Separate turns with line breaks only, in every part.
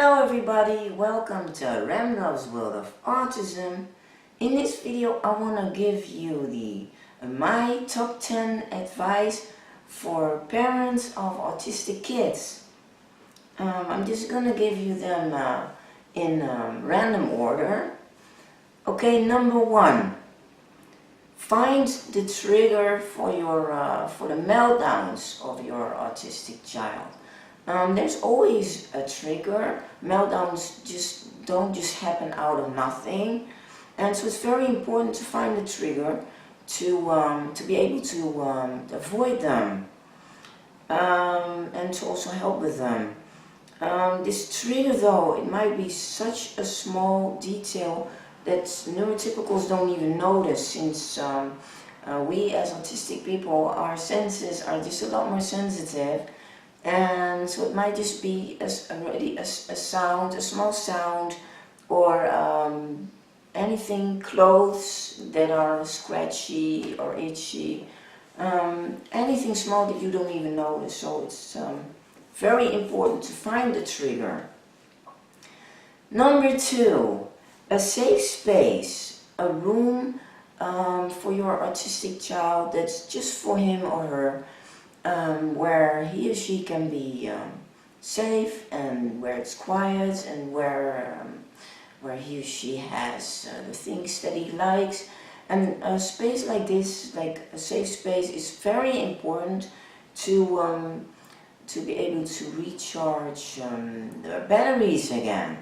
Hello everybody, welcome to Remrov's World of Autism. In this video I want to give you my top 10 advice for parents of autistic kids. I'm just going to give you them in random order. Okay, number 1. Find the trigger for the meltdowns of your autistic child. There's always a trigger. Meltdowns don't just happen out of nothing, and so it's very important to find the trigger to be able to avoid them and to also help with them. This trigger, though, it might be such a small detail that neurotypicals don't even notice, since we as autistic people, our senses are just a lot more sensitive. And so it might just be a sound, a small sound, or anything, clothes that are scratchy or itchy, anything small that you don't even notice. So it's very important to find the trigger. Number 2, a safe space, a room for your autistic child that's just for him or her. Where he or she can be safe, and where it's quiet, and where he or she has the things that he likes. And a space like this, like a safe space, is very important to be able to recharge the batteries again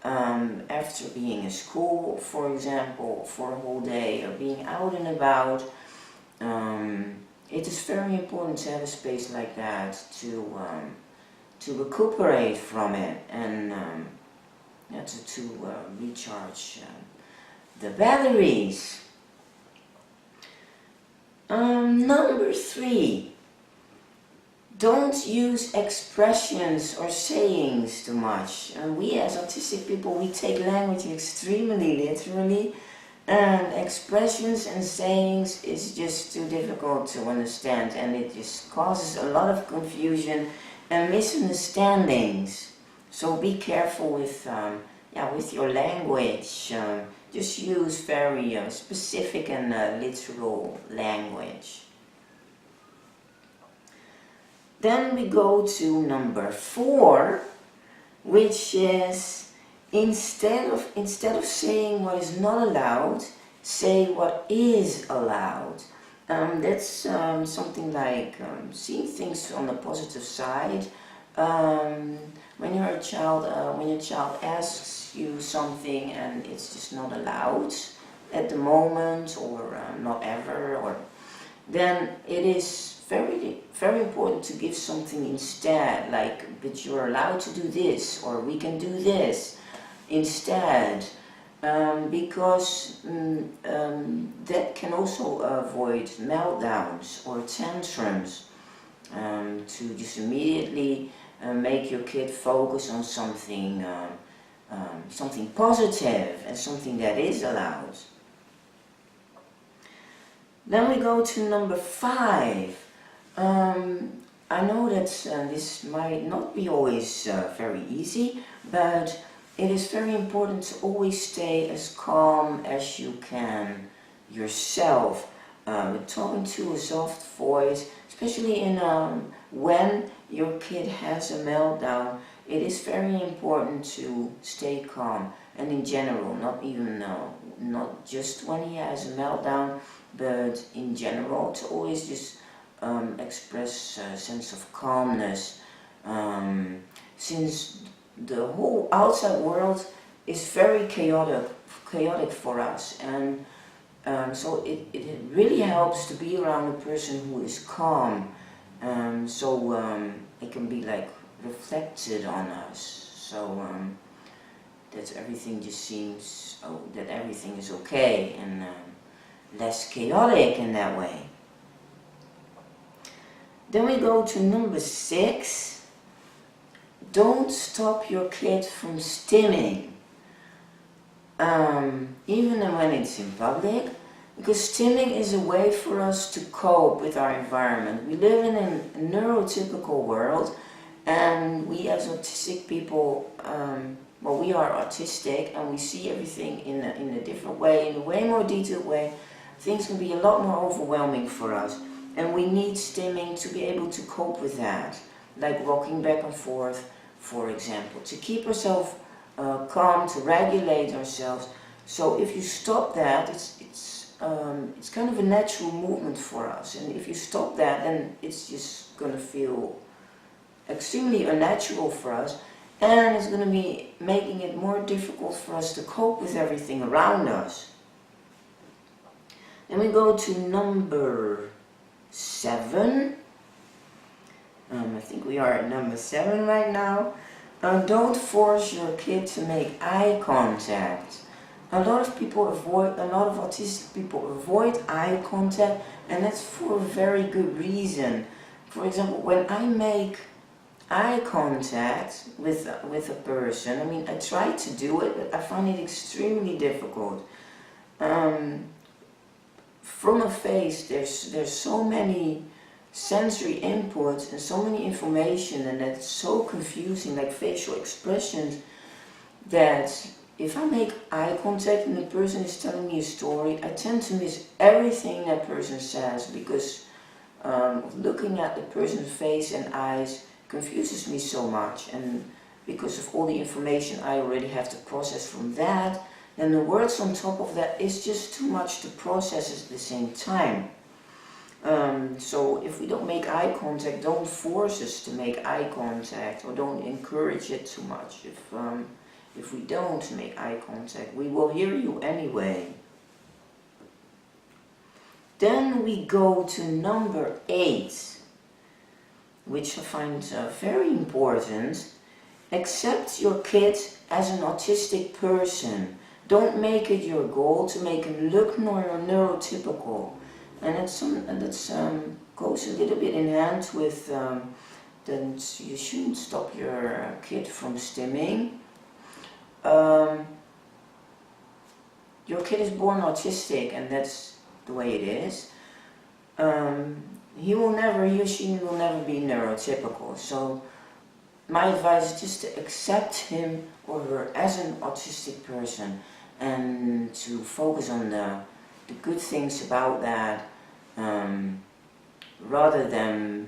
after being at school, for example, for a whole day, or being out and about. It is very important to have a space like that to recuperate from it and to recharge the batteries. Number 3, don't use expressions or sayings too much. We as autistic people, we take language extremely literally. And expressions and sayings is just too difficult to understand, and it just causes a lot of confusion and misunderstandings. So be careful with your language. Just use very specific and literal language. Then we go to number 4, which is Instead of saying what is not allowed, say what is allowed. That's something like seeing things on the positive side. When your child asks you something and it's just not allowed at the moment, or not ever, or then it is very, very important to give something instead, like, but you're allowed to do this, or we can do this instead, because that can also avoid meltdowns or tantrums, to just immediately make your kid focus on something positive and something that is allowed. Then we go to number 5. I know that this might not be always very easy, but it is very important to always stay as calm as you can yourself, talking to a soft voice, especially when your kid has a meltdown. It is very important to stay calm, and in general, not just when he has a meltdown, but in general, to always just express a sense of calmness, since the whole outside world is very chaotic for us, and so it really helps to be around a person who is calm, so it can be like reflected on us, so that everything just seems that everything is okay and less chaotic in that way. Then we go to number 6. Don't stop your kid from stimming, even when it's in public, because stimming is a way for us to cope with our environment. We live in a neurotypical world, And we as autistic people, well, we are autistic and we see everything in a different way, in a way more detailed way. Things can be a lot more overwhelming for us. And we need stimming to be able to cope with that. Like rocking back and forth, for example. To keep ourselves calm, to regulate ourselves. So if you stop that, it's kind of a natural movement for us. And if you stop that, then it's just going to feel extremely unnatural for us, and it's going to be making it more difficult for us to cope with everything around us. Then we go to number 7. I think we are at number 7 right now. Don't force your kid to make eye contact. A lot of autistic people avoid eye contact, and that's for a very good reason. For example, when I make eye contact with a person, I mean, I try to do it, but I find it extremely difficult. From a face, there's so many sensory inputs and so many information, and that's so confusing, like facial expressions, that if I make eye contact and the person is telling me a story, I tend to miss everything that person says, because looking at the person's face and eyes confuses me so much, and because of all the information I already have to process from that, and the words on top of that is just too much to process at the same time. So if we don't make eye contact, don't force us to make eye contact, or don't encourage it too much. If we don't make eye contact, we will hear you anyway. Then we go to number 8, which I find very important. Accept your kid as an autistic person. Don't make it your goal to make him look neurotypical. And that goes a little bit in hand with that you shouldn't stop your kid from stimming. Your kid is born autistic, and that's the way it is. He or she will never be neurotypical. So my advice is just to accept him or her as an autistic person, and to focus on the good things about that, rather than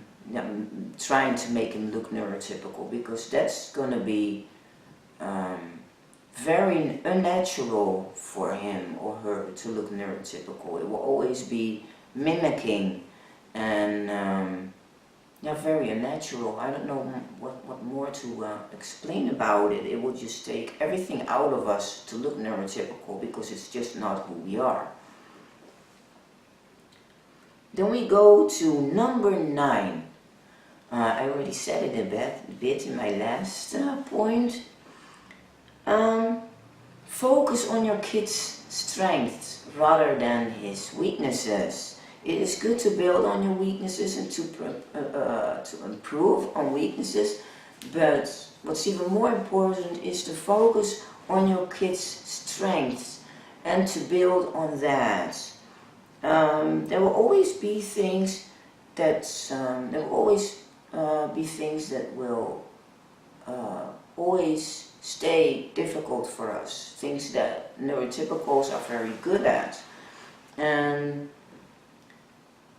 trying to make him look neurotypical, because that's going to be very unnatural for him or her to look neurotypical. It will always be mimicking, and very unnatural. I don't know what more to explain about it. It will just take everything out of us to look neurotypical, because it's just not who we are. Then we go to number 9. I already said it a bit in my last point. Focus on your kid's strengths rather than his weaknesses. It is good to build on your weaknesses and to improve on weaknesses, but what's even more important is to focus on your kid's strengths and to build on that. There will always be things that will always stay difficult for us. Things that neurotypicals are very good at, and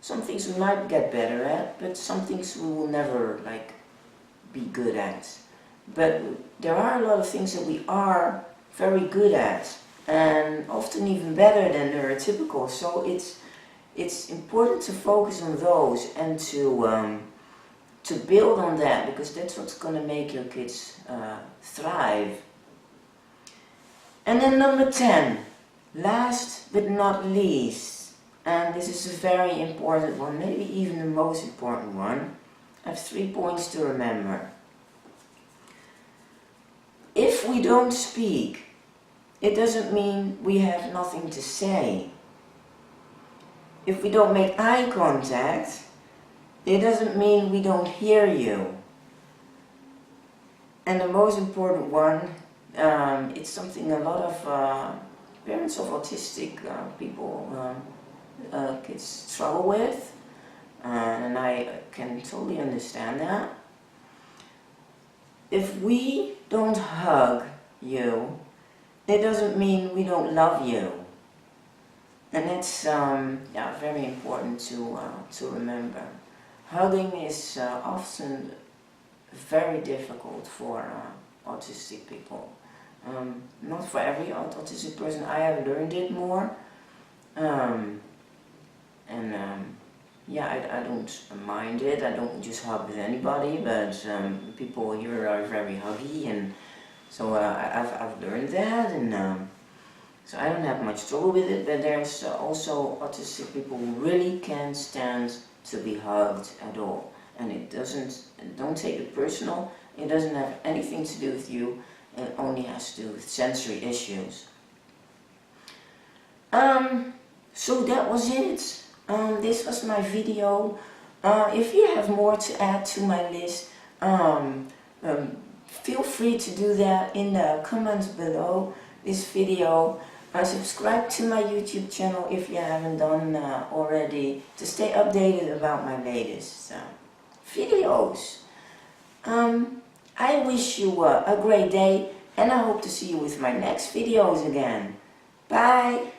some things we might get better at, but some things we will never be good at. But there are a lot of things that we are very good at, and often even better than neurotypical. So it's important to focus on those and to build on that, because that's what's going to make your kids thrive. And then number 10, last but not least, and this is a very important one, maybe even the most important one. I have 3 points to remember. If we don't speak, it doesn't mean we have nothing to say. If we don't make eye contact, it doesn't mean we don't hear you. And the most important one, it's something a lot of parents of autistic people, kids struggle with, and I can totally understand that. if we don't hug you, it doesn't mean we don't love you. And it's yeah, very important to remember. Hugging is often very difficult for autistic people. Not for every autistic person. I have learned it more. Yeah, I don't mind it. I don't just hug with anybody, but people here are very huggy, and so I've learned that, and so I don't have much trouble with it. But there's also autistic people who really can't stand to be hugged at all, and don't take it personal. It doesn't have anything to do with you. It only has to do with sensory issues. So that was it. This was my video. If you have more to add to my list, feel free to do that in the comments below this video. Subscribe to my YouTube channel if you haven't done already, to stay updated about my latest videos. I wish you a great day, and I hope to see you with my next videos again. Bye!